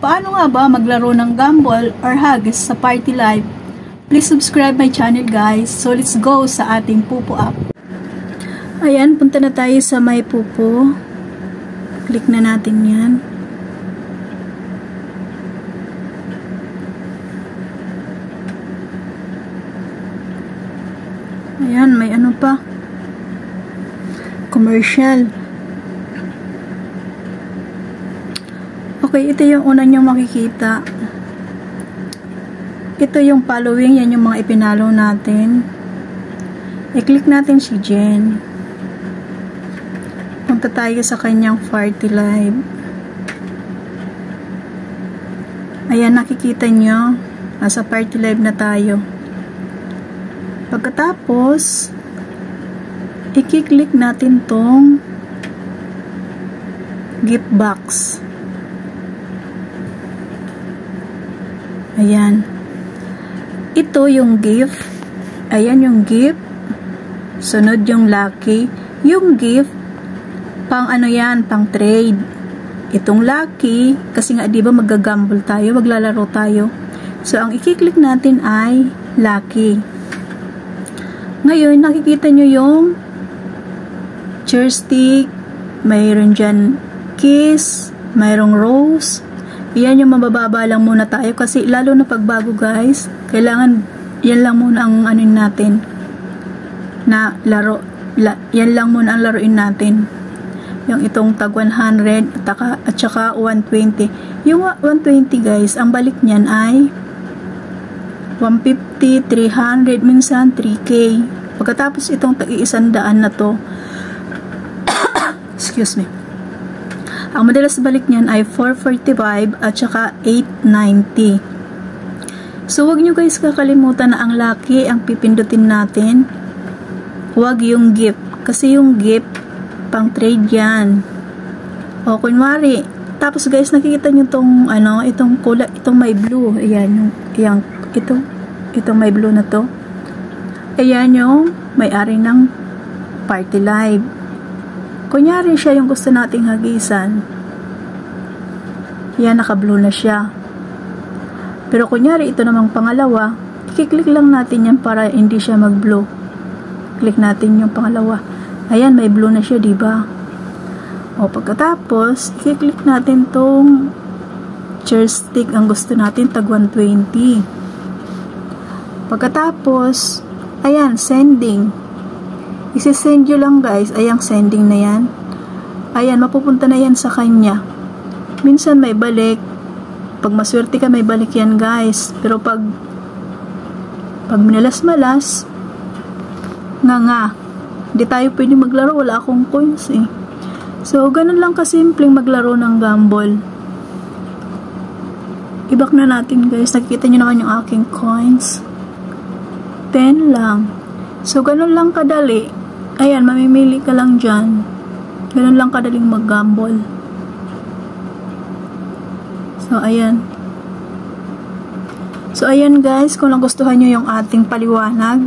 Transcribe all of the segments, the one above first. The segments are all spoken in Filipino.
Paano nga ba maglaro ng Gumball or Hugs sa Party Live? Please subscribe my channel guys. So let's go sa ating pupo app. Ayan, punta na tayo sa my pupo. Click na natin yan. Ayan, may ano pa. Commercial. Okay, ito yung una nyo makikita. Ito yung following, yan yung mga ipinalo natin. I-click natin si Jen. Punta tayo sa kanyang Party Live. Ayan, nakikita nyo. Nasa Party Live na tayo. Pagkatapos, i-click natin tong gift box. Ayan. Ito yung gift. Ayan yung gift. Sunod yung lucky. Yung gift, pang ano yan, pang trade. Itong lucky, kasi nga diba mag-gamble tayo, maglalaro tayo. So, ang i-click natin ay lucky. Ngayon, nakikita nyo yung chair stick, mayroon dyan kiss, mayroong rose. Yan yung mabababa lang muna tayo kasi lalo na pagbago guys, kailangan yan lang muna ang anuin natin na laro, yan lang muna ang laruin natin. Yung itong tag 100 at saka 120. Yung 120 guys, ang balik niyan ay 150, 300, minsan 3K. Pagkatapos itong tag-100 na to, excuse me, ang madalas balik niyan ay 445 at saka 890. So, wag nyo guys kakalimutan na ang lucky ang pipindutin natin. Wag yung gift. Kasi yung gift, pang trade yan. O, kunwari, tapos guys, nakikita nyo itong, ano, itong kulay, itong may blue. Ayan, itong may blue na to. Ayan yung may-ari ng Party Live. Kunyari siya yung gusto nating hagisan. Yan, naka-blue na siya. Pero kunyari, ito namang pangalawa, i-click lang natin yan para hindi siya mag-blue. Click natin yung pangalawa. Ayan, may blue na siya, diba? O, pagkatapos, i-click natin tong chair stick ang gusto natin, tag 120. Pagkatapos, ayan, sending. Isi-send nyo lang guys. Ayan, sending na yan. Ayan, mapupunta na yan sa kanya. Minsan may balik. Pag maswerte ka, may balik yan guys. Pero pag minalas-malas, nga. Hindi tayo pwede maglaro. Wala akong coins eh. So, ganun lang kasimpleng maglaro ng Gumball. I-back na natin guys. Nakikita nyo naman yung aking coins. 10 lang. So, ganun lang kadali. Ayan, mamimili ka lang dyan. Ganun lang kadaling mag-Gumball. So, ayan. So, ayan guys. Kung nagustuhan nyo yung ating paliwanag,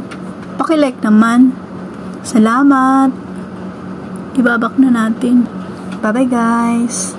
paki-like naman. Salamat. Ibabak na natin. Bye-bye guys.